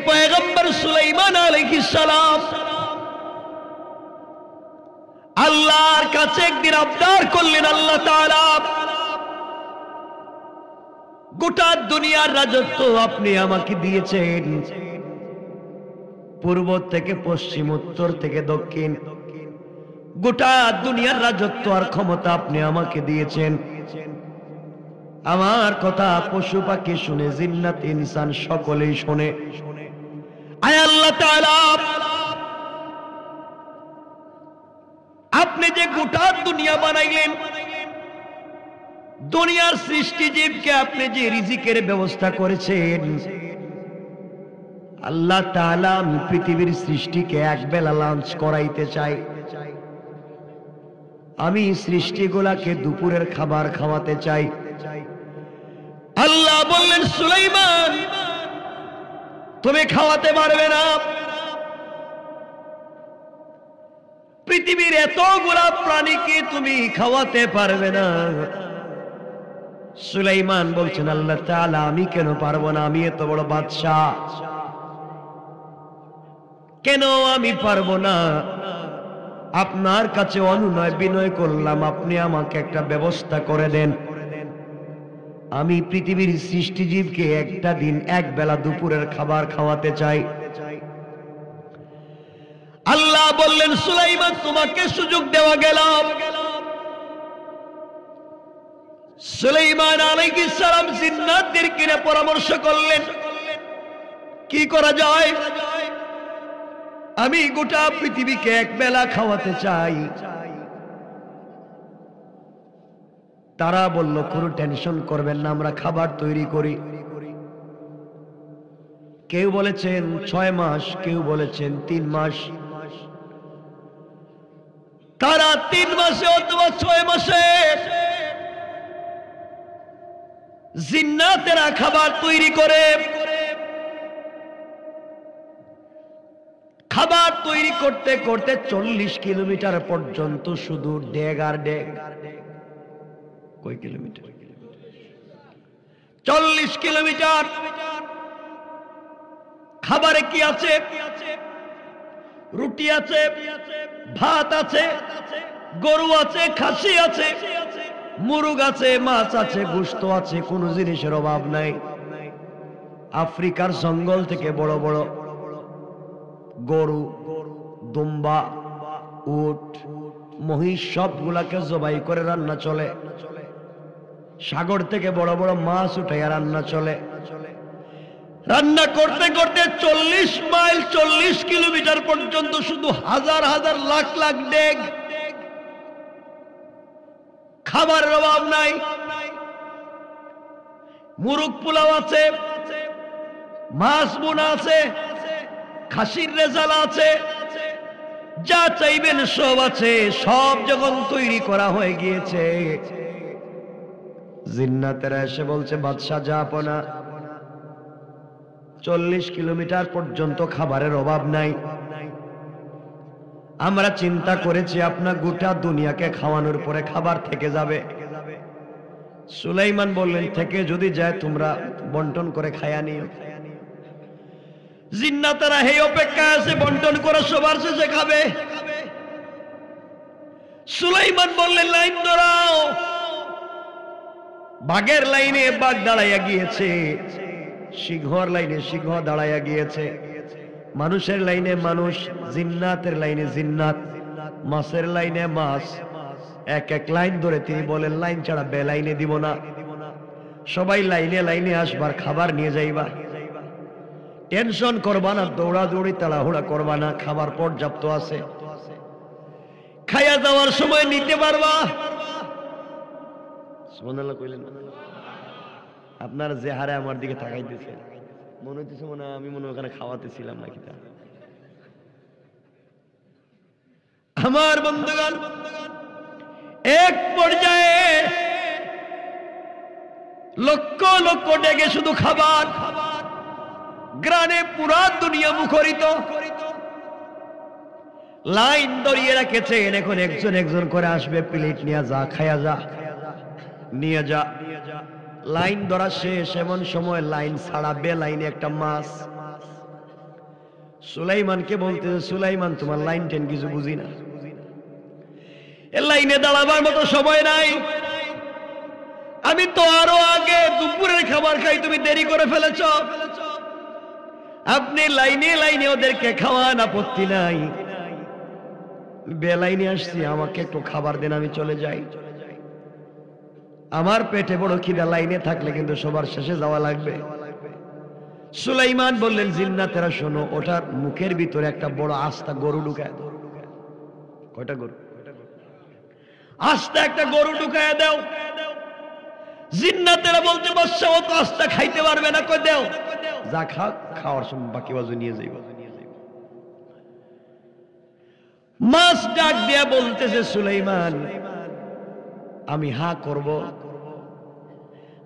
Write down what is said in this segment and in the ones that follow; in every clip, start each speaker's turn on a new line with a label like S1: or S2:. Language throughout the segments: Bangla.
S1: পয়গম্বর সুলাইমান আলাইহিস সালাম আল্লাহর কাছে একদিন আবদার করলেন, আল্লাহ তাআলা গোটা দুনিয়ার রাজত্ব আপনি আমাকে দিয়েছেন, পূর্ব থেকে পশ্চিম, উত্তর থেকে দক্ষিণ, গোটা দুনিয়ার রাজত্ব আর ক্ষমতা আপনি আমাকে দিয়েছেন। আমার কথা পশু পাখি শুনে, জিন্নাত ইনসান সকলেই শুনে। আয় আল্লাহ তাআলা, আপনি যে গোটা দুনিয়া বানাইলেন, দুনিয়ার সৃষ্টি জীবকে আপনি যে রিজিকের ব্যবস্থা করেছেন, আল্লাহ তাআলা আমি পৃথিবীর সৃষ্টিকে এক বেলা লাঞ্চ করাইতে চাই। আমি সৃষ্টিগুলাকে দুপুরের খাবার খাওয়াতে চাই। আল্লাহ বললেন, সুলাইমান তুমি খাওয়াতে পারবে না, পৃথিবীর এতগুলা প্রাণীকে তুমি খাওয়াতে পারবে না। সুলাইমান বলছেন, আল্লাহ তাআলা আমি কেন পারবো না? আমি এত বড় বাদশাহ, কেন আমি পারবো না? আপনার কাছে অনুনয় বিনয় করলাম, আপনি আমাকে একটা ব্যবস্থা করে দেন। আমি পৃথিবীর সৃষ্টিজীবকে একটা দিন এক বেলা দুপুরের খাবার খাওয়াতে চাই। আল্লাহ বললেন, সুলাইমান তোমাকে সুযোগ দেওয়া গেল। সুলাইমান আলাইহিস সালাম জিন্নাতদেরকে নিয়ে পরামর্শ করলেন, কি করা যায়? আমি গোটা পৃথিবীকে এক বেলা খাওয়াতে চাই। তারা বলল, কোনো টেনশন করবেন না, আমরা খাবার তৈরি করি। কেউ বলেছেন 6 মাস, কেউ বলেছেন 3 মাস। তারা 3 মাসে অথবা 6 মাসে জিন্নাতেরা খাবার তৈরি করে, খাবার তৈরি করতে করতে 40 কিলোমিটার পর্যন্ত শুধু ডেগ আর ডেগ। কয় কিলোমিটার? 40 কিলোমিটার। খাবারে কি আছে? রুটি আছে, ভাত আছে, গরু আছে, খাসি আছে, মুরগ আছে, মাছ আছে, গোশত আছে, কোনো জিনিসের অভাব নাই। আফ্রিকার জঙ্গল থেকে বড় বড় গরু, দুম্বা, উট, মহিষ সবগুলাকে জবাই করে রান্না চলে। সাগর থেকে বড় বড় মাছ উঠাইয়া রান্না চলে। রান্না করতে করতে 40 মাইল, 40 কিলোমিটার পর্যন্ত শুধু হাজার হাজার লাখ লাখ ডেগ। খাবারের অভাব নাই। মুরগ পোলাও আছে, মাছ বোনা আছে, খাসির রেজালা আছে, যা চাইবেন সব আছে। সব যখন তৈরি করা হয়ে গিয়েছে, জিন্নাতেরা এসে বলছে, বাদশা জাহাপনা, 40 কিলোমিটার পর্যন্ত খাবারের অভাব নাই। আমরা চিন্তা করেছি আপনার গোটা দুনিয়াকে খাওয়ানোর পরে খাবার থেকে যাবে। সুলাইমান বললেন, থেকে যদি যায় তোমরা বন্টন করে খায়া নিও। জিন্নাতেরা এই অপেক্ষায় আছে, বন্টন করে সবার শেষে খাবে। সুলাইমান বললেন, লাইন ধরাও। বাঘের লাইনে বাঘ দাঁড়াইয়া গিয়েছে, সিংহর লাইনে সিংহ দাঁড়াইয়া গিয়েছে, মানুষের লাইনে মানুষ, জিন্নাতের লাইনে জিন্নাত, মাছের লাইনে মাছ। এক এক লাইন ধরে তিনি বলেন, লাইন ছাড়া বে লাইনে দিব না। সবাই লাইনে লাইনে আসবার, খাবার নিয়ে যাইবা। টেনশন করবা না, দৌড়াদৌড়ি তাড়াহুড়া করবা না, খাবার পর্যাপ্ত আছে, খাইয়া যাওয়ার সময় নিতে পারবা। সুবহানাল্লাহ কইলেন। আপনার যে হারে আমার দিকে তাকাইতেছে, মনে হইতেছে মনে আমি মনে ওখানে খাওয়াতেছিলাম নাকি। তা আমার বন্ধুগণ, এক পর্যায়ে লক্ষ লক্ষ ডেগে শুধু খাবার, গ্রামে পুরা দুনিয়া মুখরিত। লাইন ধরিয়ে রেখেছেন, এখন একজন একজন করে আসবে, প্লেট নিয়ে যা, খায়া যা, নিয়ে যা। লাইন ধরা শেষ, এমন সময় লাইন ছাড়া বে লাইনে একটা মাছ সুলাইমানকে বলতেছে, সুলাইমান তোমার লাইন টেন কিছু বুঝি না, এ লাইনে দাঁড়াবার মতো সময় নাই, আমি তো আরো আগে দুপুরের খাবার খাই, তুমি দেরি করে ফেলেছ, আপনি লাইনে লাইনে ওদেরকে খাওয়ান, আপত্তি নাই, বেলাইনে আসছি, আমাকে একটু খাবার দেন, আমি চলে যাই, আমার পেটে বড় খিদা, লাইনে থাকলে কিন্তু সবার শেষে যাওয়া লাগবে। সুলাইমান বললেন, জিন্নাতেরা শোনো, ওটার মুখের ভিতরে একটা বড় আস্তা গরু ঢুকায় দাও। কয়টা গরু? আস্তা একটা গরু ঢুকায় দাও। জিন্নাতেরা বলতে, বাদশা ও তো আস্তা খাইতে পারবে না, কই দাও, যা খাওয়ার সময় বাকি বাজু নিয়ে যাইব। মাছ ডাক দিয়া বলতেছে, সুলাইমান আমি হা করব,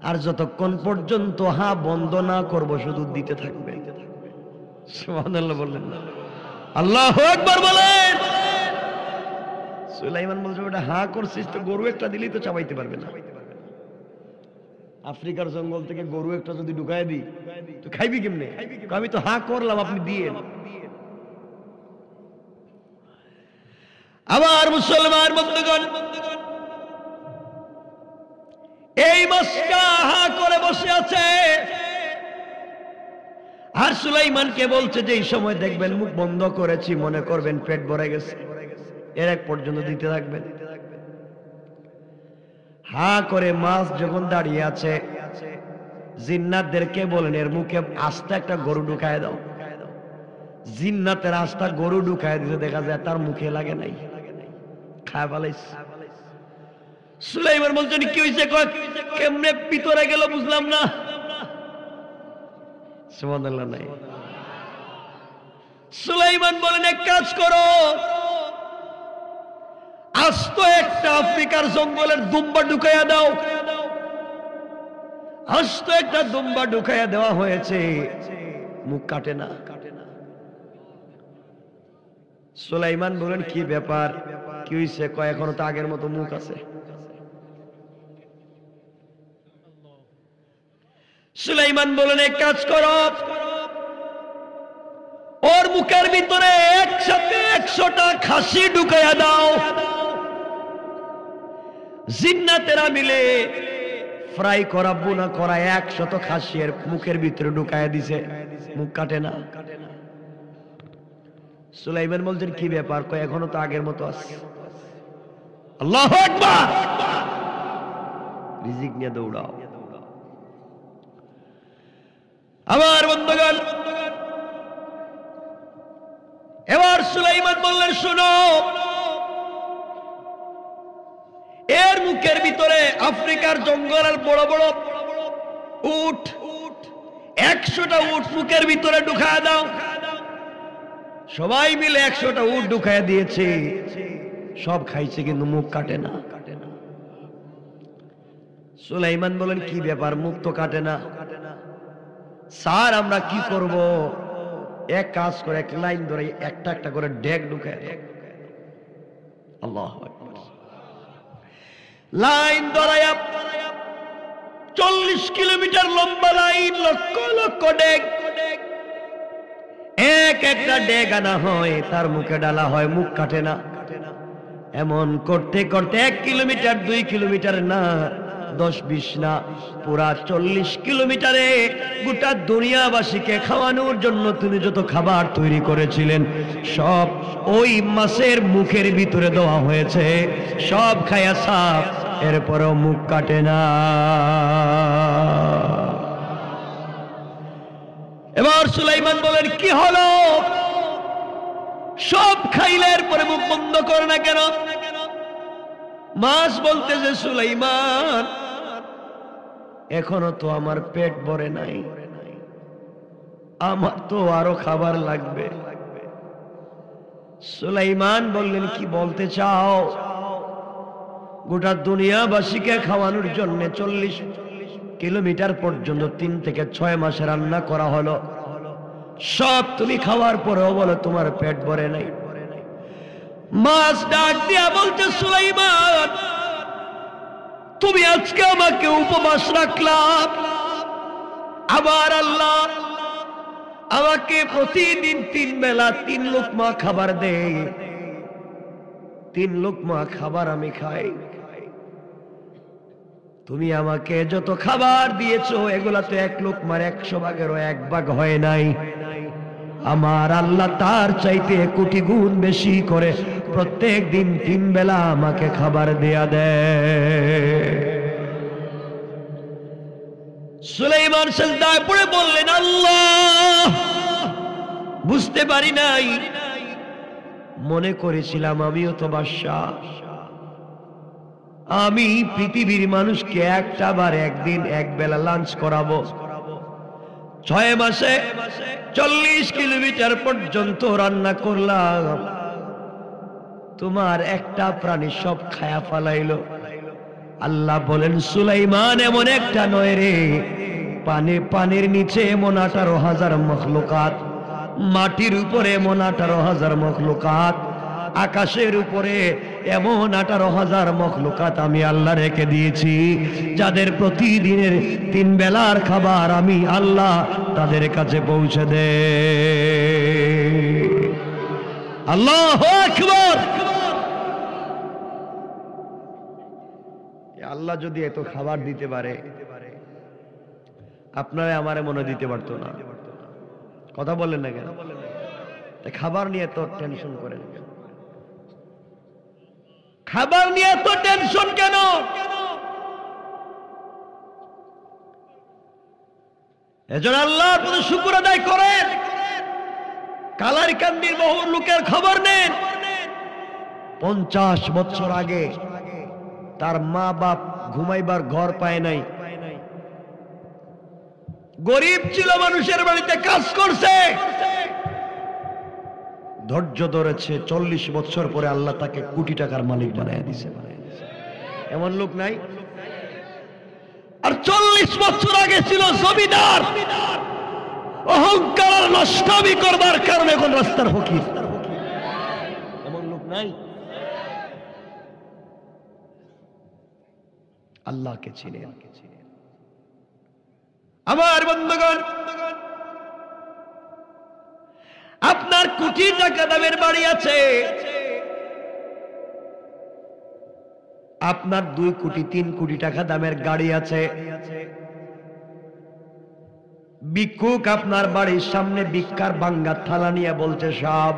S1: আর যতক্ষণ পর্যন্ত হা বন্ধ না করব শুধু দিতে থাকবে। সুবহানাল্লাহ বললেন না? আল্লাহু আকবার বলেন। সুলাইমান বলছে, ওটা হা করছিস তো গরু একটা দিলেই তো চাবাইতে পারবে না। আফ্রিকার জঙ্গল থেকে গরু একটা যদি ঢুকায় দিই তো খাইবি কেমনে? আমি তো হা করলাম, আপনি দিয়ে। আমার মুসলমান বন্ধুগণ, এই মাছটা হা করে বসে আছে, আর সুলাইমানকে বলছে যে এই সময় দেখবেন মুখ বন্ধ করেছি, মনে করবেন পেট ভরে গেছে, এর এক পর্যন্ত দিতে থাকবেন। হা করে মাছ যখন দাঁড়িয়ে আছে, জিন্নাতদেরকে বলেন এর মুখে আস্তে একটা গরু ঢুকায় দাও। জিন্নাতের আস্তা গরু ঢুকায় দিতে দেখা যায় তার মুখে লাগে নাই, খায় ফেলাইছে। সুলাইমান বলছেন, কি হয়েছে? কেমনে ভিতরে গেল বুঝলাম না। সুবহানাল্লাহ নাই? সুলাইমান বলেন, এক কাজ করো, আস্ত একটা আফ্রিকার জঙ্গলের দুম্বা ঢুকাইয়া দাও। আস্ত একটা দুম্বা ঢুকাইয়া দেওয়া হয়েছে, মুখ কাটে না। সুলাইমান বলেন, কি ব্যাপার, কি হয়েছে? কয় এখনো তো আগের মতো মুখ আছে। সুলাইমান বলেন, এক কাজ করো, ওর মুখের ভিতরে একসাথে 100টা খাসি ঢুকাইয়া দাও। জিন্নাতেরা মিলে ফ্রাই করা বোনা করা 100 খাসি এর মুখের ভিতরে ঢুকাইয়া দিছে, মুখ কাটে না। সুলাইমান বলছেন, কি ব্যাপার? কয় এখনো তো আগের মতো আছে। আল্লাহু আকবার। রিজিক নিয়ে দৌড়াও। আমার বন্ধুগণ, এবার সুলাইমান বললেন, শোনো, এর মুখের ভিতরে আফ্রিকার জঙ্গলের বড় বড় উট, 100টা উট মুখের ভিতরে ঢুকায় দাও। সবাই মিলে 100টা উট ঢুকায় দিয়েছে, সব খাইছে কিন্তু মুখ কাটে না। সুলাইমান বলেন, কি ব্যাপার, মুখ তো কাটে না। স্যার আমরা কি করব? এক কাজ করে, এক লাইন ধরে একটা একটা করে ডেক ঢুকায় দাও। আল্লাহু আকবার। লাইন ধরায়া 40 কিলোমিটার লম্বা লাইন, লক্ষ লক্ষ ডেক, এক একটা ডেক আনা হয়, তার মুখে ডালা হয়, মুখ কাটে না। এমন করতে করতে 1 কিলোমিটার 2 কিলোমিটার না, 10-20 না, পুরা 40 কিলোমিটারে গোটা দুনিয়াবাসীকে খাওয়ানোর জন্য তিনি যত খাবার তৈরি করেছিলেন সব ওই মাছের মুখের ভিতরে দেওয়া হয়েছে, সব খায়া সাফ, এরপরেও মুখ কাটে না। এবার সুলাইমান বলেন, কি হলো? সব খাইলে এরপরে মুখ বন্ধ করে না কেন? মাছ বলতেছে, সুলাইমান এখনো তো আমার পেট ভরে নাই, আমার তো আরো খাবার লাগবে। সুলাইমান বললেন, কি বলতে চাও? গোটা দুনিয়াবাসীকে খাওয়ানোর জন্য 40 কিলোমিটার পর্যন্ত 3 থেকে 6 মাসে রান্না করা হলো, সব তুমি খাওয়ার পরেও বলো তোমার পেট ভরে নাই। মাছ ডাক দিয়া বলতে, সুলাইমান তুমি আজকে আমাকে উপবাস রাখলাম, আবার আল্লাহ আমাকে প্রতিদিন 3 বেলা 3 লোকমা খাবার দেয়, 3 লোকমা খাবার আমি খাই। তুমি আমাকে যত খাবার দিয়েছো এগুলা তো 1 লোকমার 100 ভাগেরও 1 ভাগ হয় নাই। আমার আল্লাহ তার চাইতে কোটি গুণ বেশি করে প্রত্যেক দিন 3 বেলা আমাকে খাবার দেয়া দেয়। সুলাইমান সিজদায় পড়ে বললেন, আল্লাহ, বুঝতে পারি নাই, মনে করেছিলাম আমিও তো বাদশা, আমি পৃথিবীর মানুষকে একটা বার একদিন 1 বেলা লাঞ্চ করাবো। 6 মাসে 40 কিলোমিটার পর্যন্ত রান্না করলাম, তোমার একটা প্রাণী সব খায়া ফালাইলো। আল্লাহ বলেন, সুলাইমান এমন একটা নয় রে, পানির নিচে এমন 18,000 মখলুকাত, মাটির উপরে এমন 18,000 মখলুকাত, আকাশের উপরে এমন 18,000 মখলুকাত আমি আল্লাহ রেখে দিয়েছি, যাদের প্রতিদিনের 3 বেলার খাবার আমি আল্লাহ তাদের কাছে পৌঁছে দে। আল্লাহু আকবার। আল্লাহ যদি এত খাবার দিতে পারে, আপনারা আমারে মনে দিতে পারতো না? কথা বললেন না কেন? খাবার নিয়ে তো টেনশন করেন কেন? খাবার নিয়ে তো টেনশন কেন? এজন্য আল্লাহর প্রতি শুকর আদায় করেন। কালারকান্দির বহু লোকের খবর নেন, 50 বছর আগে তার মা বাপ ঘুমাইবার ঘর পায় নাই, গরিব ছিল, মানুষের বাড়িতে কাজ করছে, ধৈর্য ধরেছে। 40 বছর পরে আল্লাহ তাকে কোটি টাকার মালিক বানায় দিয়েছে। এমন লোক নাই? আর 40 বছর আগে ছিল জমিদার, অহংকার নষ্টামি করবার কারণে এখন রাস্তার ফকির। এমন লোক নাই? আল্লাহকে চিনে। আমার বন্ধুগণ, আপনার কোটি টাকা দামের বাড়ি আছে, আপনার 2 কোটি 3 কোটি টাকা দামের গাড়ি আছে, ভিক্ষুক আপনার বাড়ির সামনে ভিক্ষার ভাঙ্গা থালা নিয়ে বলছে, সাহেব,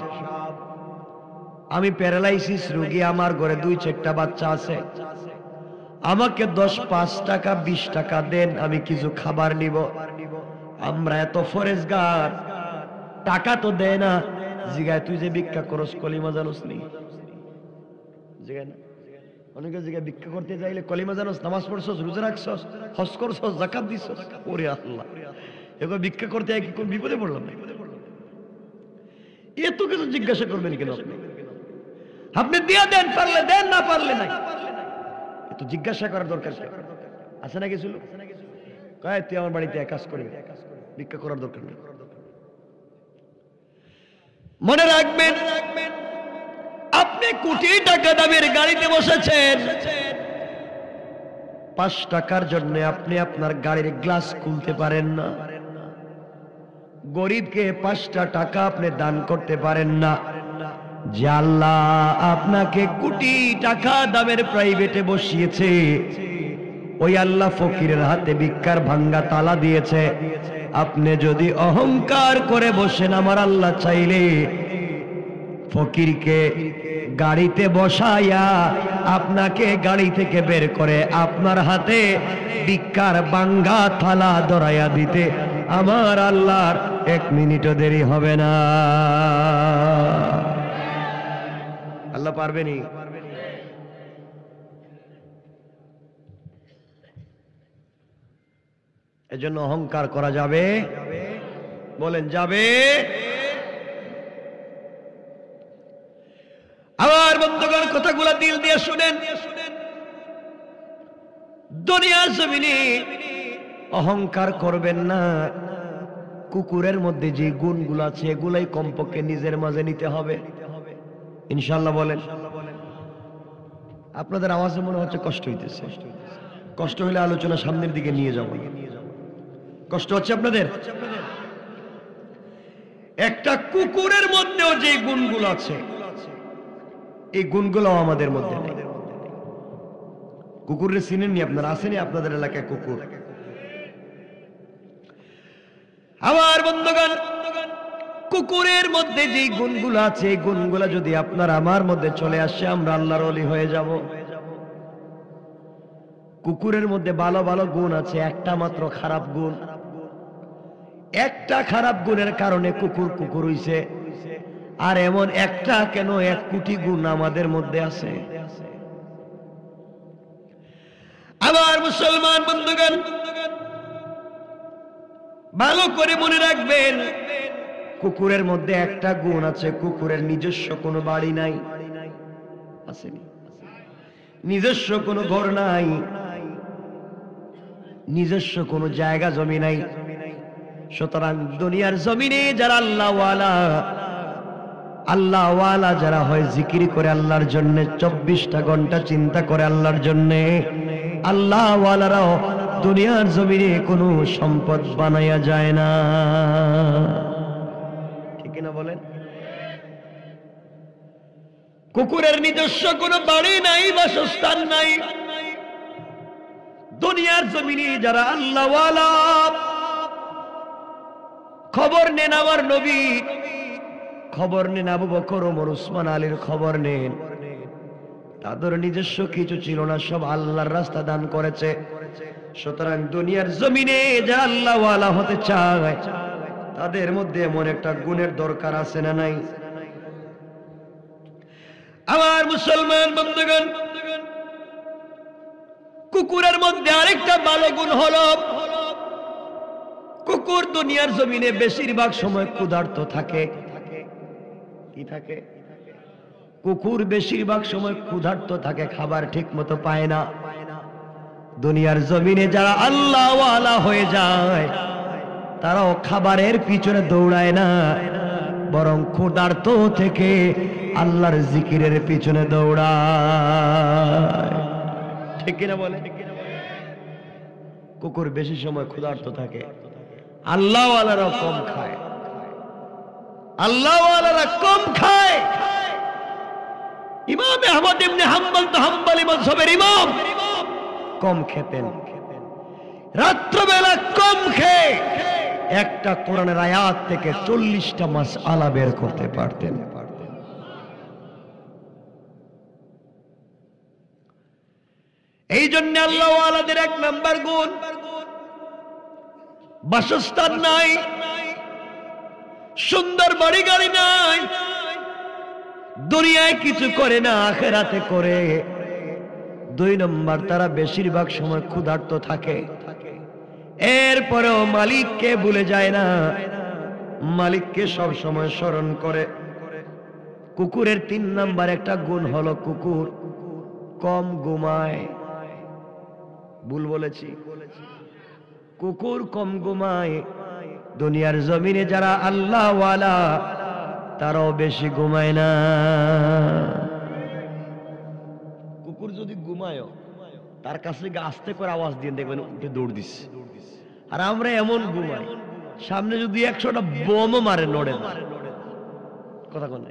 S1: আমি প্যারালাইসিস রোগী, আমার ঘরে 2-4টা বাচ্চা আছে, আমাকে 10-5 টাকা 20 টাকা দেন, আমি কিছু খাবার নিব। আমরা এত ফরেজগার, টাকা তো দেয় না। জিগায়, তুই যে ভিক্ষা করস কলিমা জানোস নি? জিগায় না? অনেকে জিগায়, ভিক্ষা করতে যাইলে কলিমা জানোস, নামাজ পড়ছস, রোজা রাখছস, হজ করছস, যাকাত দিছস? ওরে আল্লাহ, এবার ভিক্ষা করতে কি কোন বিপদে পড়লাম না? এত কিছু জিজ্ঞাসা করবেন কেন আপনি? আপনি দিয়া দেন, পারলে দেন, না পারলে নাই। তো জিজ্ঞাসা করার দরকার আছে না কিছু? কয়, তুই আমার বাড়িতে কাজ করবি, ভিক্ষা করার দরকার নেই। মনে রাখবেন, আপনি কোটি টাকা দামের গাড়িতে বসেছেন, 5 টাকার জন্য আপনি আপনার গাড়ির গ্লাস খুলতে পারেন না। গরিবকে 5টা টাকা আপনি দান করতে পারেন না। যে আল্লাহ আপনাকে কোটি টাকা দামের প্রাইভেটে বসিয়েছে, ওই আল্লাহ ফকিরের হাতে ভিক্ষার ভাঙ্গা তালা দিয়েছে। আপনি যদি অহংকার করে বসেন, আমার আল্লাহ চাইলে ফকিরকে গাড়িতে বসাইয়া আপনাকে গাড়ি থেকে বের করে আপনার হাতে ভিক্ষার ভাঙ্গা থালা ধরাইয়া দিতে আমার আল্লাহর 1 মিনিটও দেরি হবে না। আল্লাহ পারবেনি? এজন্য অহংকার করা যাবে? বলেন, যাবে? আমার বন্ধুগণ, কথাগুলো দিল দিয়ে শুনেন। দুনিয়ার জমিনে অহংকার করবেন না। কুকুরের মধ্যে যে গুণগুলো আছে এগুলাই কমপক্ষে নিজের মাঝে নিতে হবে, ইনশাআল্লাহ। বলেন। আপনাদের আওয়াজে মনে হচ্ছে কষ্ট হইতেছে। কষ্ট হলে আলোচনা সামনের দিকে নিয়ে যাব। কষ্ট হচ্ছে আপনাদের? একটা কুকুরের মধ্যেও যে গুণগুলো আছে এই গুণগুলো আমাদের মধ্যে নেই। কুকুরের চিনেননি আপনারা? আসেনি আপনাদের এলাকায় কুকুর? আমার বন্ধুগণ, কুকুরের মধ্যে যে গুণগুলো আছে এই গুণগুলো যদি আপনার আমার মধ্যে চলে আসে, আমরা আল্লাহর ওলি হয়ে যাব। কুকুরের মধ্যে ভালো ভালো গুণ আছে, একটা মাত্র খারাপ গুণ। একটা খারাপ গুণের কারণে কুকুর কুকুর হইছে। আর এমন একটা কেন, 1 কোটি গুণ আমাদের মধ্যে আছে। আমার মুসলমান বন্ধুগণ, ভালো করে মনে রাখবেন, কুকুরের মধ্যে একটা গুণ আছে, কুকুরের নিজস্ব কোনো বাড়ি নাই। আসেনি? নিজস্ব কোনো ঘর নাই, নিজস্ব কোনো জায়গা জমি নাই। সুতরাং দুনিয়ার জমিনে যারা আল্লাহওয়ালা যারা হয়, জিকির করে আল্লাহর জন্য, 24টা ঘন্টা চিন্তা করে আল্লাহর জন্য, আল্লাহওয়ালারাও দুনিয়ার জমিনে কোনো সম্পদ বানায়া যায় না। ঠিক না বলেন? কুকুরের নিজস্ব কোনো বাড়ি নাই, বাসস্থান নাই। দুনিয়ার জমিনে যারা আল্লাহওয়ালা, খবর নেন আমার নবী, খবর নেন আবু বকর, ওমর, উসমান, আলীর খবর নেন। তাদের নিজস্ব কিছু ছিল না, সব আল্লাহর রাস্তা দান করেছে। সুতরাং দুনিয়ার জমিনে যারা আল্লাহওয়ালা হতে চায়, তাদের মধ্যে এমন একটা গুণের দরকার আছে না নাই? আমার মুসলমান বন্ধুগণ, কুকুরের মধ্যে আরেকটা ভালো গুণ হলো, কুকুর দুনিয়ার জমিনে বেশিরভাগ সময় ক্ষুধার্ত থাকে। কি থাকে? কুকুর বেশিরভাগ সময় ক্ষুধার্ত থাকে, খাবার ঠিক মতো পায় না। দুনিয়ার জমিনে যারা আল্লাহওয়ালা হয়ে যায়, তারাও খাবারের পিছনে দৌড়ায় না, বরং ক্ষুধার্ত থেকে আল্লাহর জিকিরের পিছনে দৌড়ায়। ঠিক কিনা বলে? কুকুর বেশি সময় ক্ষুধার্ত থাকে, আল্লাহওয়ালারা কম খায়। আল্লাহওয়ালারা কম খায়। ইমাম আহমদ ইবনে হাম্বল তো হাম্বলি মাযহাবের ইমাম, কম খেতেন। রাত্রবেলা কম খেয়ে একটা কোরআনের আয়াত থেকে 40টা মাসআলা বের করতে পারতেন। এই জন্য আল্লাহওয়ালাদের 1 নাম্বার গুণ, বাসস্থান নাই, সুন্দর বাড়ি গাড়ি নাই, দুনিয়ায় কিছু করে না, আখিরাতে করে। 2 নম্বর, তারা বেশিরভাগ সময় ক্ষুধার্ত থাকে, এরপরেও মালিককে ভুলে যায় না, মালিককে সব সময় স্মরণ করে। কুকুরের 3 নম্বর একটা গুণ হলো, কুকুর কম ঘুমায়। ভুল বলেছি? কুকুর কম ঘুমায়। দুনিয়ার জমিনে যারা আল্লাহওয়ালা, তারাও বেশি ঘুমায় না। কুকুর যদি ঘুমায়, তার কাছে আস্তে করে আওয়াজ দিয়ে দেখবেন উঠে দৌড় দিচ্ছে। আর আমরা এমন ঘুমাই, সামনে যদি 100টা বোমও মারে নড়ে না। কথা কোন?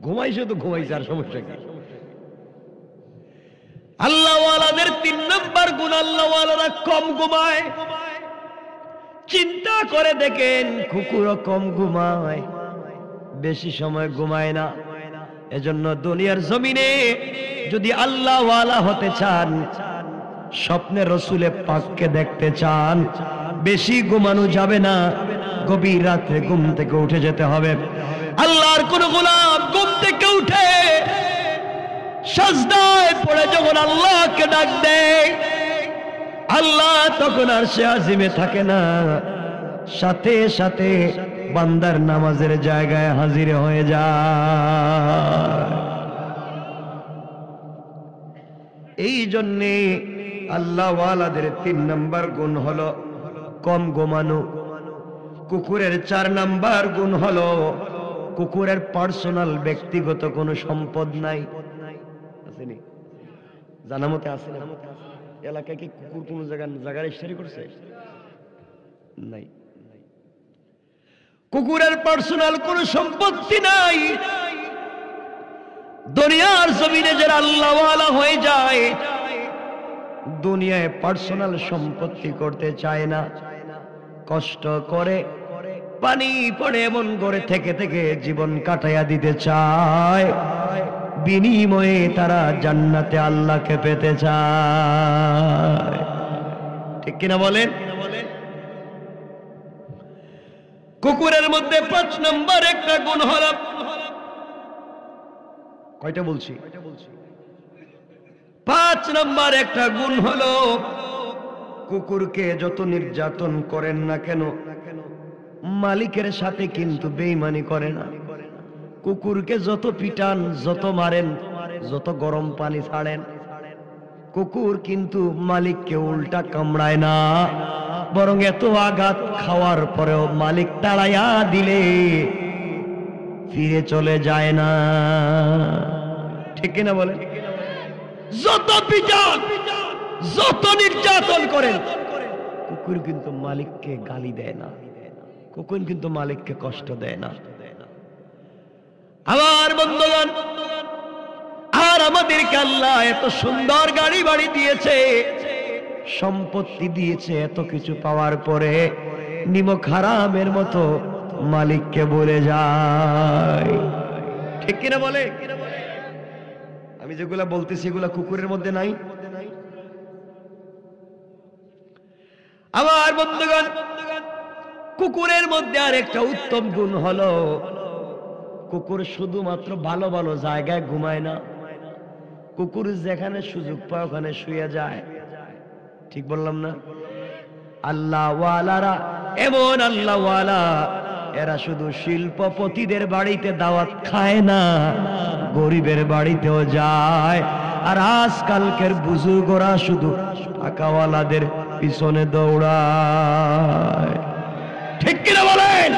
S1: ঘুমাইছে তো ঘুমাইছে, আর সমস্যা কি? আল্লাহওয়ালাদের 3 নম্বর গুণ, আল্লাহওয়ালারা কম ঘুমায়। চিন্তা করে দেখেন, কুকুরও কম ঘুমায়, বেশি সময় ঘুমায় না। এজন্য দুনিয়ার জমিনে যদি আল্লাহওয়ালা হতে চান, স্বপ্নে রসুলে পাককে দেখতে চান, বেশি ঘুমানো যাবে না, গভীর রাতে ঘুম থেকে উঠে যেতে হবে। আল্লাহর কোন গোলাম ঘুম থেকে উঠে সাজদায় পড়ে যখন আল্লাহকে ডাক দেয়, আল্লাহ তখন আরশে আজিমে থাকে না, সাথে সাথে বান্দার নামাজের জায়গায় হাজির হয়ে যায়। এই জন্যে আল্লাহওয়ালাদের 3 নম্বর গুণ হলো কম ঘুমানো। কুকুরের 4 নম্বর গুণ হলো, কুকুরের পার্সোনাল ব্যক্তিগত কোনো সম্পদ নাই। আসেনি? জানা মতে আছে না? এলাকায় কি কুকুর কোন জায়গায় স্টাডি করছে? নাই। কুকুরের পার্সোনাল কোনো সম্পত্তি নাই। দুনিয়ার জমিনে যারা আল্লাহওয়ালা হয়ে যায়, দুনিয়ায় পার্সোনাল সম্পত্তি করতে চায় না, কষ্ট করে পানি পড়ে এমন করে থেকে থেকে জীবন কাটাইয়া দিতে চায়, বিনিময়ে তারা জান্নাতে আল্লাহকে পেতে চায়। ঠিক কিনা বলেন? কুকুরের মধ্যে 5 নম্বর একটা গুণ হলো, কয়টা বলছি? 5 নম্বর একটা গুণ হলো, কুকুরকে যত নির্যাতন করেন না কেন মালিকের সাথে কিন্তু বেঈমানি করে না। কুকুরকে যত পিটান, যত মারেন, যত গরম পানি ছাড়েন, কুকুর কিন্তু মালিককে উল্টা কামড়ায় না, বরং এত আঘাত খাওয়ার পরেও মালিক তাড়াইয়া দিলে ফিরে চলে যায় না। ঠিক কিনা বলেন? যত পিটান, যত নির্যাতন করেন, কুকুর কিন্তু মালিককে গালি দেয় না, কুকুর কিন্তু মালিককে কষ্ট দেয় না। আমার বন্ধুগণ, আর আমাদেরকে আল্লাহ এত সুন্দর গাড়ি বাড়ি দিয়েছে, সম্পত্তি দিয়েছে, এত কিছু পাওয়ার পরে নিমক হারামের মতো মালিককে বলে যায়। ঠিক কিনা বলে? আমি যেগুলা বলতেছি এগুলা কুকুরের মধ্যে নাই। আমার বন্ধুগণ, কুকুরের মধ্যে আর একটা উত্তম গুণ হলো, কুকুর শুধুমাত্র ভালো ভালো জায়গায় ঘুমায় না, কুকুর যেখানে সুযোগ পায় ওখানে শুয়ে যায়। ঠিক বললাম না? আল্লাহওয়ালারা এমন আল্লাহওয়ালা, এরা শুধু শিল্পপতিদের বাড়িতে দাওয়াত খায় না, গরিবের বাড়িতেও যায়। আর আজকালকের বুজুর্গরা শুধু টাকাওয়ালাদের পিছনে দৌড়ায়। ঠিক কিনা বলেন?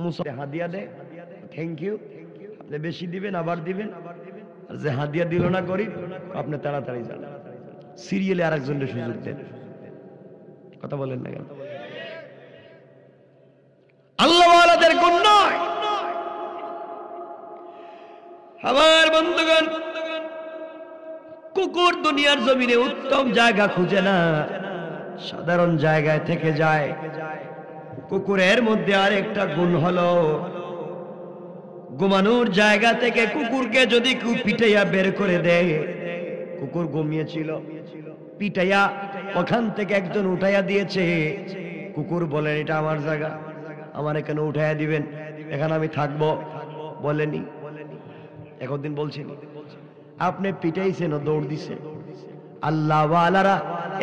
S1: মুসা হাদিয়া দেয়, থ্যাংক ইউ, আপনি বেশি দিবেন আবার দিবেন, আর যে হাদিয়া দিল না গরিব, আপনি তাড়াতাড়ি যান, সিরিয়ালে আরেকজনের সুযোগ দেন। কথা বলেন না কেন? আল্লাহওয়ালাদের গুণ নয়। আমার বন্ধুগণ, কুকুর দুনিয়ার জমিনে উত্তম জায়গা খুঁজে না, সাধারণ জায়গায় থেকে যায়। কুকুরের মধ্যে আর একটা গুণ হলো, ঘুমানোর জায়গা থেকে কুকুরকে যদি কেউ পিটাইয়া বের করে দেয়, কুকুর ঘুমিয়েছিল, পিটাইয়া ওখান থেকে একজন উঠাইয়া দিয়েছে, কুকুর বলেন এটা আমার জায়গা, আমার এখানে উঠাইয়া দিবেন, এখানে আমি থাকবো, বলেনি? একদিন বলছেন আপনি পিটাইছেন, দৌড় দিছে। আল্লাহওয়ালারা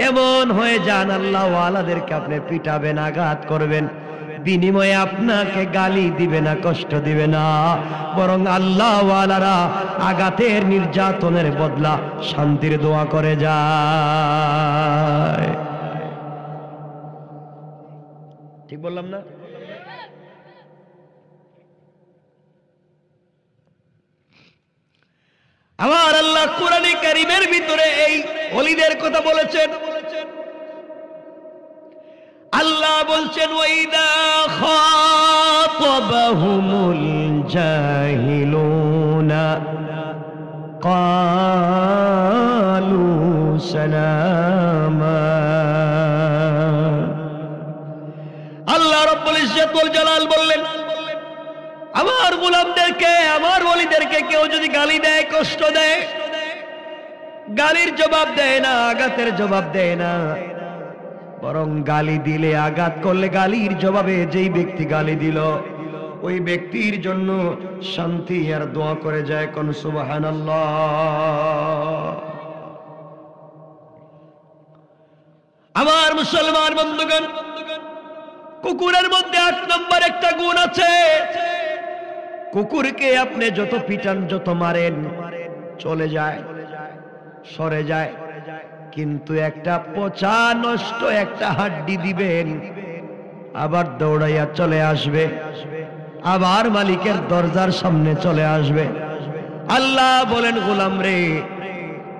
S1: এমন হয়ে যান, আল্লাহওয়ালাদেরকে আপনি পিটাবেন, আঘাত করবেন, বিনিময়ে আপনাকে গালি দিবে না, কষ্ট দিবে না, বরং আল্লাহওয়ালারা আঘাতের নির্যাতনের বদলা শান্তির দোয়া করে যায়। ঠিক বললাম না? আমার আল্লাহ কোরআনে কারীমের ভিতরে এই ওলিদের কথা বলেছেন। আল্লাহ বলছেন, ওয়াইদা খাতাবাহুমুল জাহিলুনা ক্বালু সালামা। আল্লাহ রাব্বুল ইজ্জত ওয়াল জালাল বললেন, আমার গোলামদেরকে, আমার ওলিদেরকে কেউ যদি গালি দেয়, কষ্ট দেয়, গালির জবাব দেয় না, আঘাতের জবাব দেয় না, বরং গালি দিলে, আঘাত করলে গালির জবাবে যেই ব্যক্তি গালি দিল ওই ব্যক্তির জন্য শান্তি আর দোয়া করে যায়। কোন সুবহানাল্লাহ। আমার মুসলমান বন্ধুগণ, কুকুরের মধ্যে 8 নম্বর একটা গুণ আছে। কুকুরকে আপনি যত পিটান, যত মারেন, চলে যায়, সরে যায়, কিন্তু একটা পচা নষ্ট একটা হাড্ডি দিবেন, আবার দৌড়াইয়া চলে আসবে, আবার মালিকের দরজার সামনে চলে আসবে। আল্লাহ বলেন, গোলাম রে,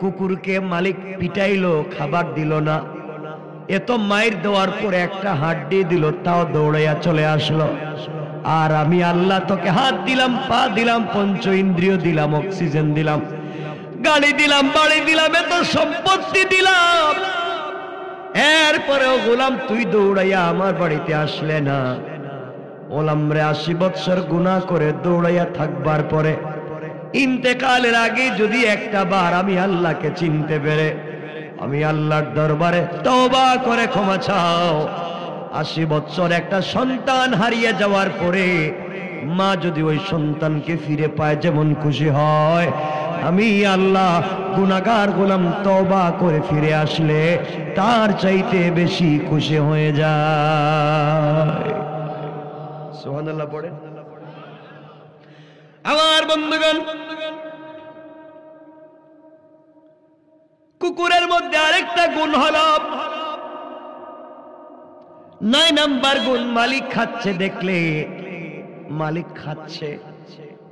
S1: কুকুরকে মালিক পিটাইলো, খাবার দিল না, এত মাইর দেওয়ার পরে একটা হাড্ডি দিল, তাও দৌড়াইয়া চলে আসলো। আর আমি আল্লাহ তোকে হাত দিলাম, পা দিলাম, পঞ্চ ইন্দ্রিয় দিলাম, অক্সিজেন দিলাম, গাড়ি দিলাম, বাড়ি দিলাম, এত সম্পত্তি দিলাম, এরপরেও গোলাম তুই দৌড়াইয়া আমার বাড়িতে আসলে না। গোলাম রে 80 বৎসর গুনাহ করে দৌড়াইয়া থাকবার পরে ইন্তেকালের আগে যদি একটা বার আমি আল্লাহকে চিনতে পেরে আমি আল্লাহর দরবারে তওবা করে ক্ষমা চাও। 80 বৎসর একটা সন্তান হারিয়ে যাওয়ার পরে মা যদি ওই সন্তানকে ফিরে পায় যেমন খুশি হয়, আমি আল্লাহ গুনাহগার গোলাম তওবা করে ফিরে আসলে তার চাইতে বেশি খুশি হয়ে যায়। সুবহানাল্লাহ পড়ে। আমার বন্ধুগণ, কুকুরের মধ্যে আরেকটা গুণ হলো 9 নাম্বার গুণ, মালিক খাচ্ছে দেখলে, মালিক খাচ্ছে,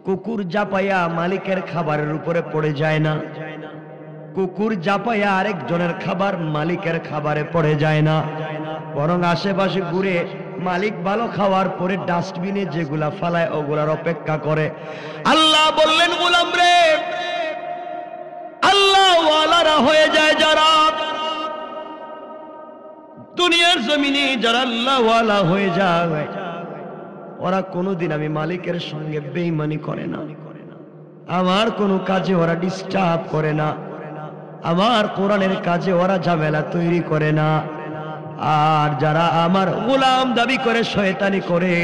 S1: কুকুর জাপায়া মালিকের খাবারের উপরে পড়ে যায় না, কুকুর জাপায়া আরেকজনের খাবার মালিকের খাবারে পড়ে যায় না, বরং আশেপাশে ঘুরে মালিক ভালো খাওয়ার পরে ডাস্টবিনে যেগুলা ফালায় ওগুলার অপেক্ষা করে। আল্লাহ বললেন গোলাম রে, আল্লাহ ওয়ালারা হয়ে যায় যারা দুনিয়ার জমিনে, যারা আল্লাহ ওয়ালা হয়ে যায় ওরা কোনোদিন আমি মালিকের সঙ্গে বেঈমানি করে না, আমার কোনো কাজে ওরা ডিস্টার্ব করে না, আমার কোরআনের কাজে ওরা ঝামেলা তৈরি করে না। আর যারা আমার গোলাম দাবি করে শয়তানি করে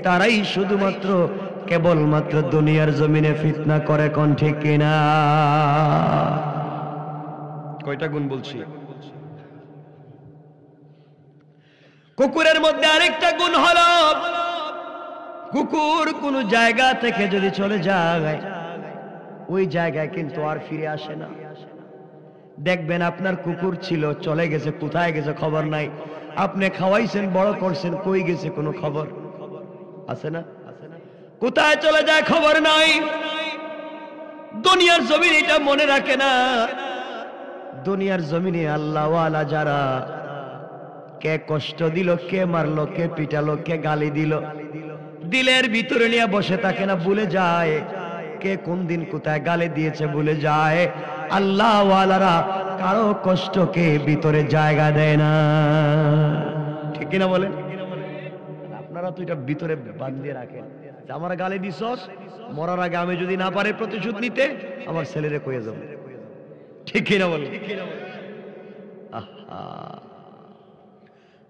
S1: তারাই শুধুমাত্র কেবলমাত্র দুনিয়ার জমিনে ফিতনা করে। কোন ঠিক কিনা? কয়টা গুণ বলছি? কুকুরের মধ্যে আরেকটা গুণ হলো, কুকুর কোন জায়গা থেকে যদি চলে যায় ওই জায়গায় কিন্তু আর ফিরে আসে না। দেখবেন আপনার কুকুর ছিল, চলে গেছে, কোথায় গেছে খবর নাই, আপনি খাওয়াইছেন, বড় করছেন, কই গেছে কোনো খবর আছে না? কোথায় চলে যায় খবর নাই। দুনিয়ার জমিন এটা মনে রাখে না। দুনিয়ার জমিনে আল্লাহ ওয়ালা যারা, কে কষ্ট দিল, কে মারলো, কে পিটালো, কে গালি দিল, দিলের ভিতরে নিয়ে বসে থাকে না, ভুলে যায় কে কোন দিন কোথায় গালি দিয়েছে, ভুলে যায়। আল্লাহ ওয়ালারা কারো কষ্টকে ভিতরে জায়গা দেয় না। ঠিক কিনা বলেন? আপনারা তো এটা ভিতরে বাঁধিয়ে রাখেন, আমার গালি দিছস, মরার আগে আমি যদি না পারে প্রতিশোধ নিতে আমার ছেলেরে কয়ে যাবো। ঠিক কিনা বলেন?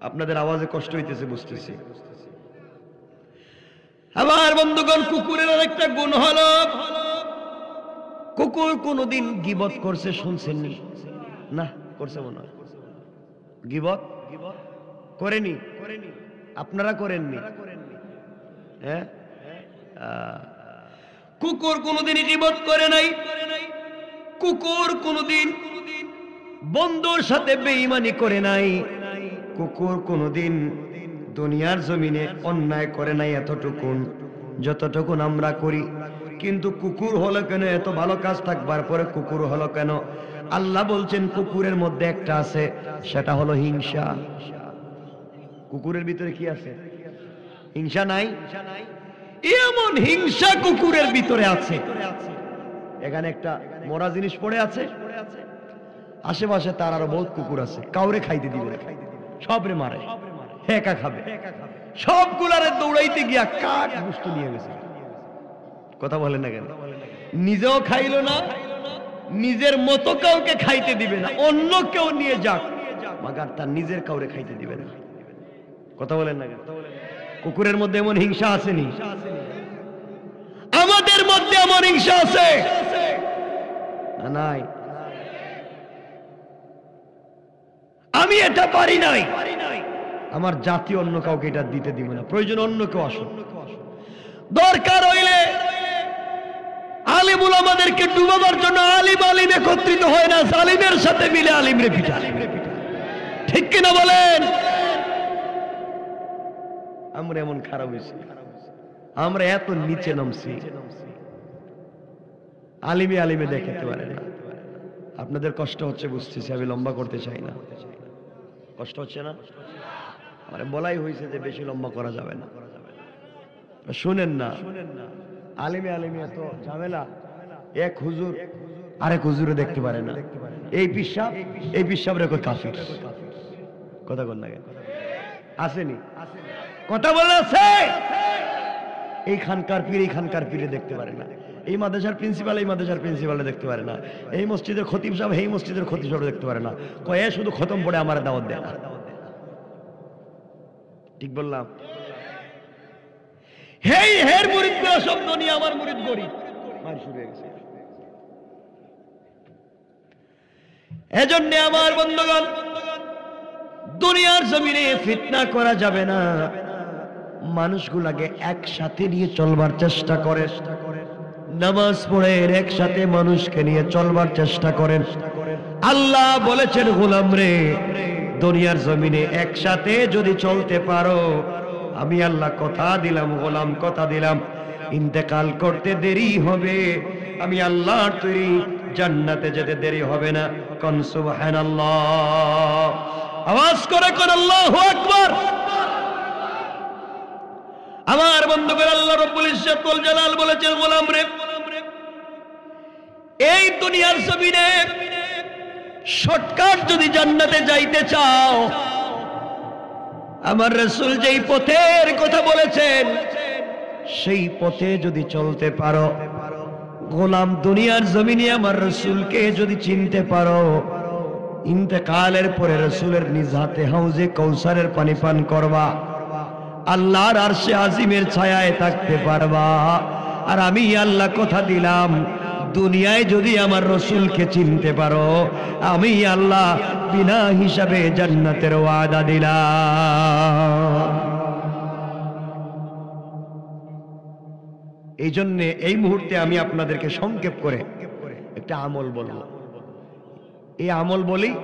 S1: আপনাদের আওয়াজে কষ্ট হইতেছে বুঝতেছি। আমার বন্ধুগণ, কুকুরের আরেকটা গুণ হলো, কুকুর কোনদিন গীবত করছে শুনছেন না? করছে মনে হয়? গীবত করেনি? আপনারা করেননি? হ্যাঁ, কুকুর কোনদিন গীবত করে নাই। কুকুর কোনদিন বন্ধুর সাথে বেঈমানি করে নাই। কুকুর কোনদিন দুনিয়ার জমিনে অন্যায় করে নাই এতটুকুন যতটুকুন আমরা করি। কিন্তু কুকুর হলো কেন? এত ভালো কাজ থাকবার পরে কুকুর হলো কেন? আল্লাহ বলছেন কুকুরের মধ্যে একটা আছে, সেটা হলো হিংসা। কুকুরের ভিতরে কি আছে? হিংসা নাই? এমন হিংসা কুকুরের ভিতরে আছে। এখানে একটা মরা জিনিস পড়ে আছে, আশেপাশে তার আরো বহুত কুকুর আছে, কাউরে খাইতে দিবে না, সবরে মারে, একা খাবে। সবগুলারে দৌড়াইতে গিয়া কাক বস্তু নিয়ে গেছে। কথা বলেন না কেন? নিজেও খাইলো না, নিজের মতো কাউকে খাইতে দিবে না, অন্য কেউ নিয়ে যাক, মাগার তার নিজের কাউরে খাইতে দিবে না। কথা বলেন না কেন? কুকুরের মধ্যে এমন হিংসা আসেনি? আমাদের মধ্যে এমন হিংসা আছে না? নাই। আমি এটা পারি নাই, আমার জাতি অন্য কাউকে এটা দিতে দিবে না, প্রয়োজন অন্য কেউ আসুক। দরকার হইলে আলিম উলামাদেরকে ডুবাবার জন্য আলিম আলিম একত্রিত হয় না, জালিমের সাথে মিলে আলিমরে পিটা। ঠিক কিনা বলেন? আমরা এমন খারাপ হয়েছি, আমরা এত নিচে নামছি, আলিমে আলিমে দেখাতে পারে না। আপনাদের কষ্ট হচ্ছে বুঝতেছি, আমি লম্বা করতে চাই না। কষ্ট হচ্ছে না? মানে বলাই হয়েছে যে বেশি লম্বা করা যাবে না। শুনেন না, আলিমে আলিমে এত ঝামেলা, এক হুজুর আরেক হুজুরে দেখতে পারে না। এই পিসাব রেখে কাফির। কথা বল না, আসেনি কথা বলে আছে। এই খানকার পীরে দেখতে পারে না, এই মাদ্রাসার প্রিন্সিপালে দেখতে পারে না, এই মসজিদের খতিব সাহেব এই মসজিদের খতিব সাহেব দেখতে পারে না। কয়ে শুধু খতম পড়ে আমার দাওয়াত দেয় না। ঠিক বললাম? হের মুরিদ গুলো সব দুনিয়া, আমার মুরিদ গরিব। মার শুরু হয়ে গেছে। এজন্য আমার বন্ধুগণ, দুনিয়ার জমিনে ফিতনা করা যাবে না। মানুষগুলাকে একসাথে নিয়ে চলবার চেষ্টা করেন, নামাজ পড়ে একসাথে মানুষকে নিয়ে চলবার চেষ্টা করেন। আল্লাহ বলেছেন, গোলাম রে, দুনিয়ার জমিনে একসাথে যদি চলতে পারো, আমি আল্লাহ কথা দিলাম, গোলাম কথা দিলাম, ইন্তেকাল করতে দেরি হবে, আমি আল্লাহর তৈরি জান্নাতে যেতে দেরি হবে না। কোন সুবহানাল্লাহ, আওয়াজ করে কোন আল্লাহু আকবার। আমার বন্ধুগণ, আল্লাহ রাব্বুল ইজ্জত ওয়াল জালাল বলেছেন, গোলাম রে, এই দুনিয়ার জমিনে শর্টকাট যদি জান্নাতে যাইতে চাও, আমার রাসূল যেই পথের কথা বলেছেন সেই পথে যদি চলতে পারো, গোলাম দুনিয়ার জমিনে আমার রাসূলকে যদি চিনতে পারো, ইন্তেকালের পরে রাসূলের নিজ হাতে হাউজে কাউসারের পানি পান করবা, আল্লাহর আরশে আজিমের ছায়ায় থাকতে পারবা। আর আমি আল্লাহ কথা দিলাম, দুনিয়ায় যদি আমার রাসূলকে চিনতে পারো, আমি আল্লাহ বিনা হিসাবে জান্নাতের ওয়াদা দিলাম। এই জন্য এই মুহূর্তে আমি আপনাদেরকে সংক্ষেপ করে একটা আমল বলবো। এই আমল বলেই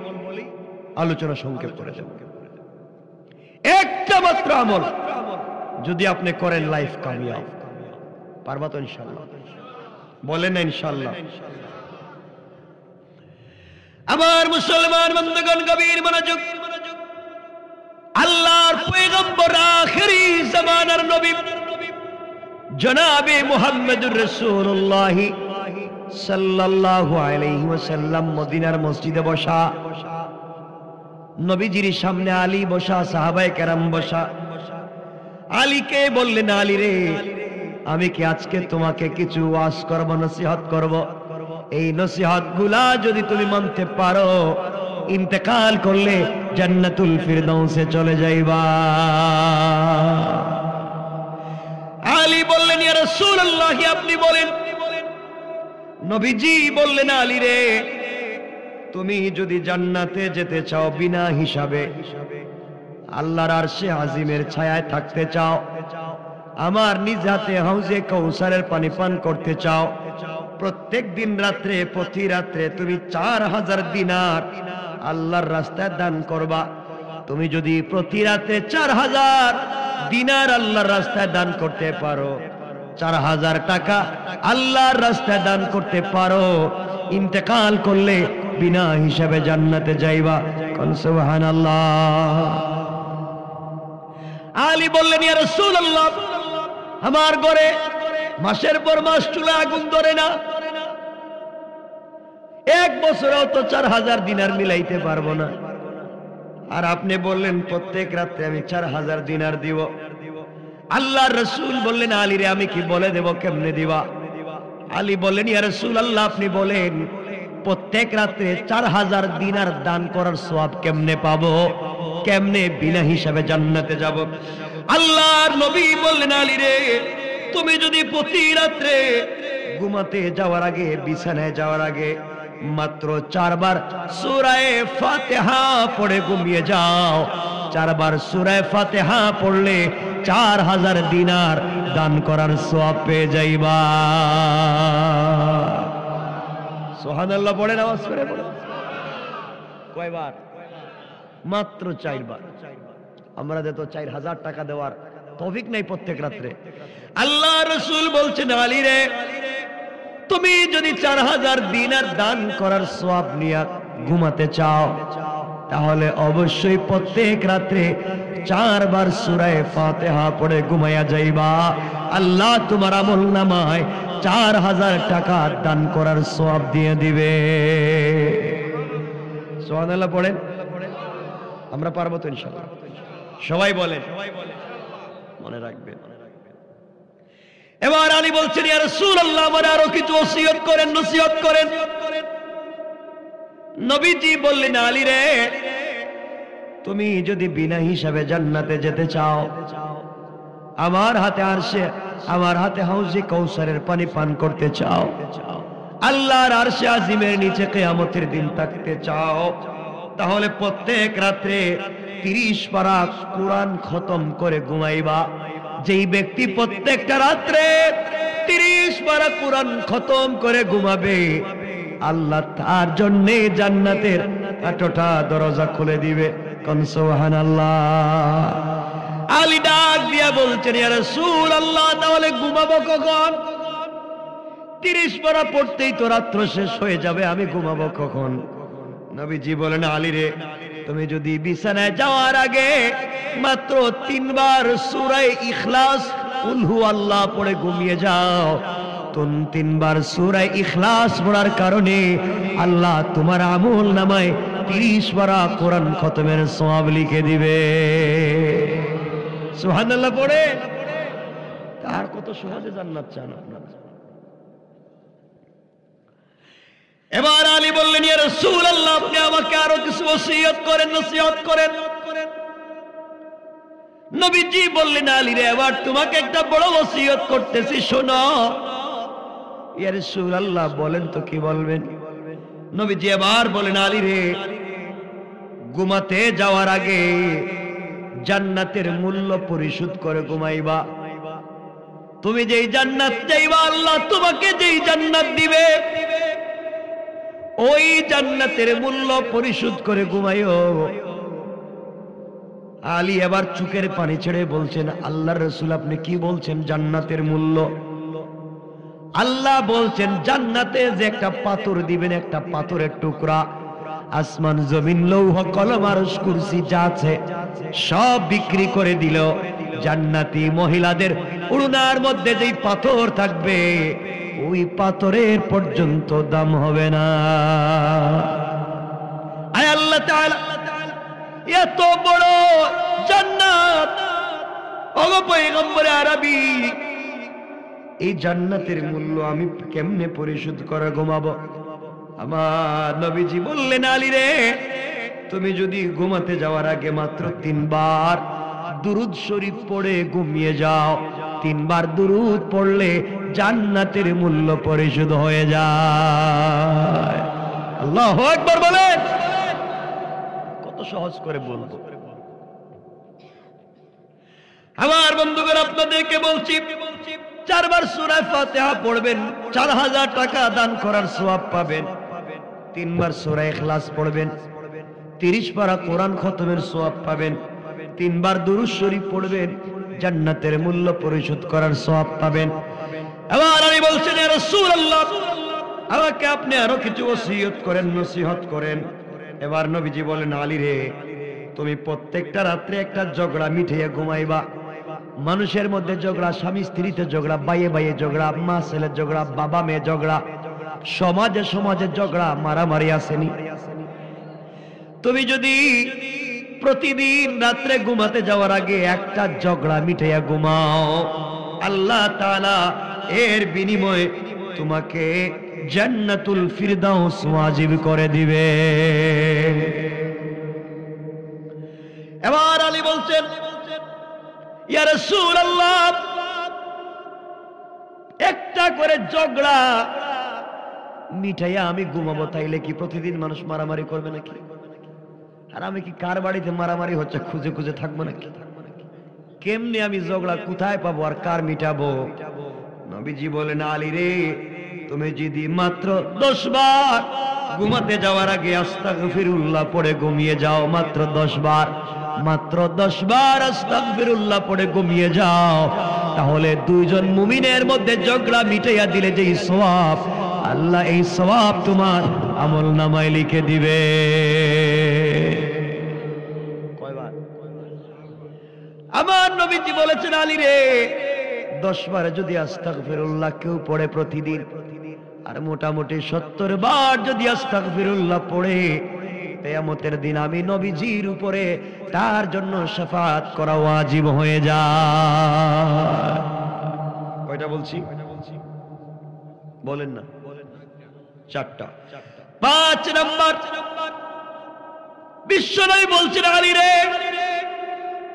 S1: আলোচনা সংক্ষেপ করে দেব। একটা মাত্র আমল যদি আপনি করেন, লাইফ কামিয়াব। পারবা তো ইনশাআল্লাহ? বলেন না ইনশাআল্লাহ? আমার মুসলমান বন্ধুগণ, গভীর মনোযোগ। আল্লাহর পয়গম্বর, আখিরি জামানার নবী জনাবে মুহাম্মদুর রাসূলুল্লাহ সাল্লাল্লাহু আলাইহি ওয়াসাল্লাম মদিনার মসজিদে বসা, নবীজির সামনে আলী বসা, সাহাবায়ে কেরাম বসা। আলীকে বললেন, আলী রে, আমি কি আজকে তোমাকে কিছু ওয়াজ করব, নসিহত করব? এই নসিহত গুলা যদি তুমি মানতে পারো, ইন্তেকাল করলে জান্নাতুল ফিরদাউসে চলে যাইবা। আলী বললেন, ইয়া রাসূলুল্লাহ, আপনি বলেন। নবীজি বললেন, আলী রে, তুমি যদি জান্নাতে যেতে চাও বিনা হিসাবে, আল্লাহর আরশে আজিমের ছায়ায় থাকতে চাও, আমার নিজ হাতে হাউজে কাউসারের পানি পান করতে চাও, প্রত্যেক দিন রাত্রে, প্রতি রাত্রে তুমি 4000 দিনার আল্লাহর রাস্তায় দান করবা। তুমি যদি প্রতি রাতে 4000 দিনার আল্লাহর রাস্তায় দান করতে পারো, 4000 টাকা আল্লাহর রাস্তায় দান করতে পারো, ইন্তেকাল করলে বিনা হিসাবে জান্নাতে যাইবা। কোন সুবহানাল্লাহ। আলী বললেন, ইয়া রাসূলুল্লাহ, আমার ঘরে মাসের পর মাস চুলা আগুন ধরে না, এক বছরেও তো 4000 দিনার মিলাইতে পারবো না, আর আপনি বললেন প্রত্যেক রাত্রে আমি 4000 দিনার দিব। আল্লাহর রাসূল বললেন, আলী রে, আমি কি বলে দেব, কেমনে দিবা? আলী বললেন, ইয়া রাসূলুল্লাহ, আপনি বলেন প্রত্যেক রাত্রে 4000 দিনার দান করার সওয়াব কেমনে পাবো, কেমনে বিনা হিসাবে জান্নাতে যাব? আল্লাহর নবী বললেন, আলী রে, তুমি যদি প্রতি রাত্রে ঘুমাতে যাওয়ার আগে, বিছানায় যাওয়ার আগে মাত্র 4 বার সূরা ফাতিহা পড়ে ঘুমিয়ে যাও, 4 বার সূরা ফাতিহা পড়লে 4000 দিনার দান করার সওয়াব পেয়ে যাইবা। সুবহানাল্লাহ পড়েন, আওয়াজ করে পড়েন। কয়বার? মাত্র 4 বার। আমরা তো 4000 টাকা দেওয়ার তৌফিক নাই প্রত্যেক রাত্রে। আল্লাহ রাসূল বলছেন, আলী রে, তুমি যদি 4000 দিনার দান করার সওয়াব নিয়ে ঘুমাতে চাও, তাহলে অবশ্যই প্রত্যেক রাত্রে 4 বার সূরা ফাতিহা পড়ে ঘুমায়া যাইবা। আল্লাহ তোমার আমলনামায় 4000 টাকা দান করার সওয়াব দিয়ে দিবে। সুবহানাল্লাহ পড়েন। আমরা পারবো তো ইনশাআল্লাহ? সবাই বলেন, মনে রাখবেন। এবার আলী বলছেন, ইয়া রাসূলুল্লাহ, আমার আরো কিছু ওসিয়ত করেন, নসিহত করেন। নবীজি বললেন, আলী রে, তুমি যদি বিনা হিসাবে জান্নাতে যেতে চাও, আমার হাতে হাউজে কাউসারের পানি পান করতে চাও, আল্লাহর আরশে আজিমের নিচে কিয়ামতের দিন থাকতে চাও, তাহলে প্রত্যেক রাত্রে 30 পারা কোরআন খতম করে ঘুমাইবা। যেই ব্যক্তি প্রত্যেকটা রাত্রে 30 পারা কোরআন খতম করে ঘুমাবে, আল্লাহ তার জন্য জান্নাতের 8টা দরজা খুলে দিবে। কোন সুবহানাল্লাহ। আলী ডাক দিয়া বলছেন, ইয়া রাসূলুল্লাহ, তাহলে ঘুমাবো কখন? 30 পারা পড়তেই তো রাত্র শেষ হয়ে যাবে, আমি ঘুমাবো কখন? নবীজি বলেন, আলী রে, তুমি যদি বিছানায় যাওয়ার আগে মাত্র 3 বার সূরা ইখলাস কুল হু আল্লাহ পড়ে ঘুমিয়ে যাও, 3 বার সূরা ইখলাস পড়ার কারণে আল্লাহ তোমার আমলনামায় 30 পারা কোরআন খতমের সওয়াব লিখে দিবে। সুবহানাল্লাহ পড়ে। তার কত সহজে জান্নাত চান আপনারা। এবার আলী বললেন, ইয়া রাসূলুল্লাহ, আপনি আমাকে আরো কিছু ওসিয়ত করেন, নসিহত করেন। নবীজি বললেন, আলী রে, এবার তোমাকে একটা বড় ওসিয়ত করতেছি, শোনো। ইয়া রাসূলুল্লাহ, বলেন তো, কি বলবেন? নবীজি এবার বলেন, আলী রে, ঘুমাতে যাওয়ার আগে জান্নাতের মূল্য পরিশোধ করে ঘুমাইবা। তুমি যেই জান্নাত চাইবা, আল্লাহ তোমাকে যেই জান্নাত দিবে, ওই জান্নাতের মূল্য পরিশোধ করে ঘুমাইও। আলী এবার চোখের পানি ছেড়ে বলছেন, আল্লাহর রাসূল, আপনি কি বলছেন জান্নাতের মূল্য? আল্লাহ বলছেন, জান্নাতে যে একটা পাথর দিবেন, একটা পাথরের টুকরা, আসমান জমিন লৌহ কলম আরশ কুরসি যা আছে সব বিক্রি করে দিল, জান্নাতি মহিলাদের উড়নার মধ্যে যেই পাথর থাকবে, ওই পাথরের পর্যন্ত দাম হবে না। আয় আল্লাহ তাআলা, এত বড় জান্নাত, ওগো পয়গম্বর আরবি, এই জান্নাতের মূল্য আমি কেমনে পরিশোধ করে ঘুমাবো? আমার নবীজি বললেন, আলী রে, তুমি যদি ঘুমাতে যাওয়ার আগে মাত্র 3 বার দুরূদ শরীফ পড়ে ঘুমিয়ে যাও, 3 বার দুরূদ পড়লে জান্নাতের মূল্য পরিশোধ হয়ে যায়। আল্লাহু আকবার বলেন। কত সহজ করে বলবো। আমার বন্ধুগণ, আপনাদেরকে বলছি, 4 বার সূরা ফাতিহা পড়বেন, 4000 টাকা দান করার সওয়াব পাবেন। 3 বার সূরা ইখলাস পড়বেন, 30 পারা কোরআন খতমের সওয়াব পাবেন। 3 বার দুরূদ শরীফ পড়বেন, জান্নাতের মূল্য পরিশোধ করার সওয়াব পাবেন। এবার আমি বলছেন, ইয়া রাসূলুল্লাহ, আমাকে আপনি আরো কিছু ওসিয়ত করেন, নসিহত করেন। এবার নবীজি বলেন, আলী রে, তুমি প্রত্যেকটা রাত্রে একটা ঝগড়া মিটাইয়া ঘুমাইবা। মানুষের মধ্যে ঝগড়া, স্বামী স্ত্রীতে ঝগড়া, ভাইয়ে ভাইয়ে ঝগড়া, মা ছেলে ঝগড়া, বাবা মেয়ে ঝগড়া, সমাজে সমাজে ঝগড়া, মারামারি আসেনি। তুমি যদি প্রতিদিন রাত্রে ঘুমাতে যাওয়ার আগে একটা ঝগড়া মিটাইয়া ঘুমাও, আল্লাহ তাআলা এর বিনিময়ে তোমাকে জান্নাতুল ফিরদাউস ওয়াজিব করে দিবে। এবার আলী বলছেন, ইয়া রাসূলুল্লাহ, একটা করে ঝগড়া মিটাইয়া আমি ঘুমাবো, তাইলে কি প্রতিদিন মানুষ মারামারি করবে নাকি? আর আমি কি কার বাড়িতে মারামারি হচ্ছে খুঁজে খুঁজে থাকবো নাকি? কেমনে আমি ঝগড়া কোথায় পাবো আর কার মিটাবো? নবীজি বলেন, আলী রে, তুমি যদি মাত্র 10 বার ঘুমাতে যাওয়ার আগে আস্তাগফিরুল্লাহ পড়ে ঘুমিয়ে যাও, মাত্র 10 বার, মাত্র 10 বার আস্তাগফিরুল্লাহ পড়ে ঘুমিয়ে যাও, তাহলে 2 জন মুমিনের মধ্যে ঝগড়া মিটাইয়া দিলে যেই সওয়াব, আল্লাহ এই সওয়াব তোমার আমলনামায় লিখে দিবে। আমার নবীজি বলেছেন, আলী রে 10 বার যদি আস্তাগফিরুল্লাহ কেউ পড়ে প্রতিদিন, আর মোটামুটি 70 বার যদি আস্তাগফিরুল্লাহ পড়ে, কিয়ামতের দিন আমি নবীজির উপরে তার জন্য শাফাআত করা ওয়াজিব হয়ে যায়। কয়টা বলছি বলেন না? 4টা। 5 নাম্বার, বিশ্বনবী বলছেন, আলী রে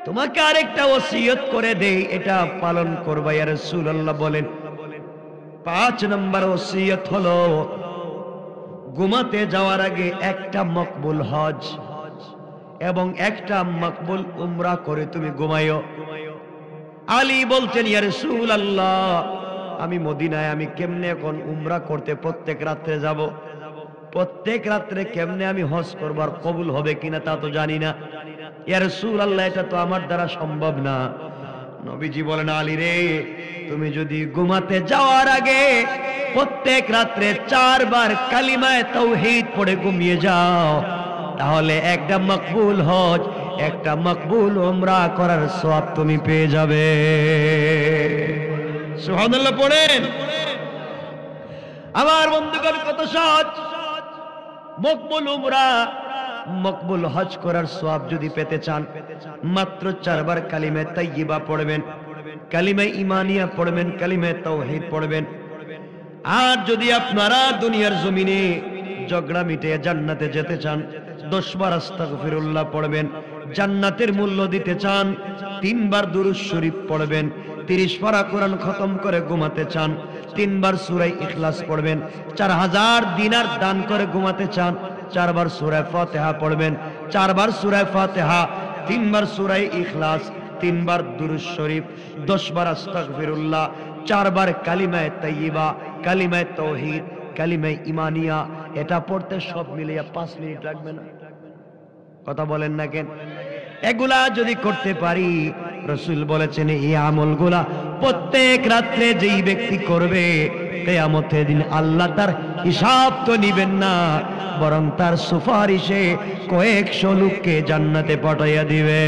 S1: তোমাকে আরেকটা ওসিয়ত করে দেই, এটা পালন করবা ইয়া রাসূলুল্লাহ। বলেন। 5 নাম্বার ওসিয়ত হলো, ঘুমাতে যাওয়ার আগে একটা মকবুল হজ এবং একটা মকবুল উমরা করে তুমি ঘুমাইও। আলী বলছেন, ইয়া রাসূলুল্লাহ আমি মদিনায় আমি কেমনে এখন উমরা করতে প্রত্যেক রাত্রে যাব? প্রত্যেক রাত্রে কেমনে আমি হজ করবার কবুল হবে কিনা তা তো জানি না। ইয়া রাসূলুল্লাহ এটা তো আমার দ্বারা সম্ভব না। নবীজি বলেন, আলী রে তুমি যদি ঘুমাতে যাওয়ার আগে প্রত্যেক রাত্রে 4 বার কালিমায়ে তাওহীদ পড়ে ঘুমিয়ে যাও, তাহলে একটা মকবুল হজ একটা মকবুল উমরা করার সওয়াব তুমি পেয়ে যাবে। সুবহানাল্লাহ পড়েন। আমার বন্ধুগণ, কত সহজ মকবুল উমরা মকবুল হজ করার সওয়াব যদি পেতে চান, মাত্র 4 বার কালিমা তাইয়্যিবা পড়বেন, কালিমা ইমানিয়া পড়বেন, কালিমা তাওহীদ পড়বেন। আর যদি আপনারা দুনিয়ার জমিনে ঝগড়া মিটিয়ে জান্নাতে যেতে চান, 10 বার আস্তাগফিরুল্লাহ পড়বেন। জান্নাতের মূল্য দিতে চান, 3 বার দুরূদ শরীফ পড়বেন। 30 পারা কোরআন খতম করে ঘুমাতে চান, 3 বার সূরা ইখলাস পড়বেন। 4000 দিনার দান করে ঘুমাতে চান, 4 বার সূরা ফাতিহা পড়বেন। 4 বার সূরা ফাতিহা, 3 বার সূরা ইখলাস, 3 বার দুরূদ শরীফ, 10 বার আস্তাগফিরুল্লাহ, 4 বার কালিমায়ে তাইয়্যিবা, কালিমায়ে তাওহীদ, কালিমায়ে ইমানিয়া। এটা পড়তে সব মিলিয়ে 5 মিনিট লাগবে না? কথা বলেন না কেন? এগুলা যদি করতে পারি, রাসূল বলেছেন এই আমলগুলা প্রত্যেক রাত্রে যেই ব্যক্তি করবে, কিয়ামতের দিন আল্লাহ তার হিসাব তো নিবেন না, বরং তার সুপারিশে কয়েকশো লোককে জান্নাতে পাঠাইয়া দিবে।